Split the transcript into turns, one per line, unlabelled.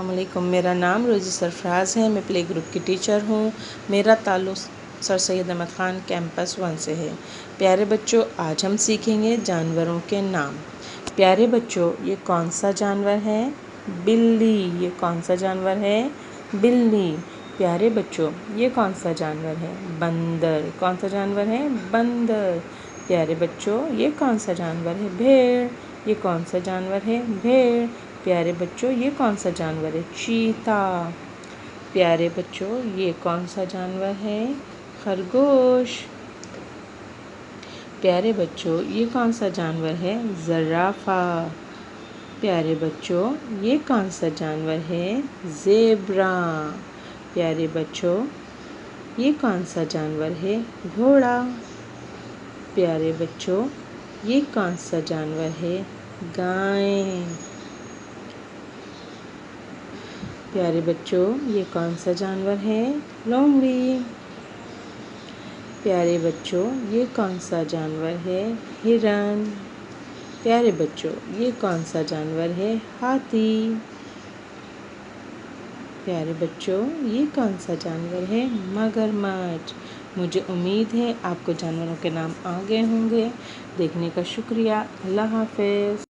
السلام علیکم، میرا نام روزی سرفراز ہے۔ میں پلے گروپ کی ٹیچر ہوں۔ میرا تعلق سر سید احمد خان کیمپس 1 سے ہے۔ پیارے بچوں، آج ہم سیکھیں گے جانوروں کے نام۔ پیارے بچوں، یہ کون سا جانور ہے؟ بلی۔ یہ کون سا جانور ہے؟ بلی۔ پیارے بچوں، یہ کون سا جانور ہے؟ بندر۔ کون سا جانور ہے؟ بندر۔ پیارے بچوں، یہ کون سا جانور ہے؟ بھیڑ۔ یہ کون سا جانور ہے؟ بھیڑ۔ پیارے بچوں، یہ کون سا جانور ہے؟ چیتا۔ پیارے بچوں، یہ کون سا جانور ہے؟ خرگوش۔ پیارے بچوں، یہ کون سا جانور ہے؟ زرافہ۔ پیارے بچوں، یہ کون سا جانور ہے؟ زیبرا۔ پیارے بچوں، یہ کون سا جانور ہے؟ گھوڑا۔ پیارے بچوں، یہ کون سا جانور ہے؟ گائے۔ پیارے بچوں، یہ کون سا جانور ہے؟ لومڑی۔ پیارے بچوں، یہ کون سا جانور ہے؟ ہرن۔ پیارے بچوں، یہ کون سا جانور ہے؟ ہاتھی۔ پیارے بچوں، یہ کون سا جانور ہے؟ مگرمچھ۔ مجھے امید ہے آپ کو جانوروں کے نام آ گئے ہوں گے۔ دیکھنے کا شکریہ۔ اللہ حافظ۔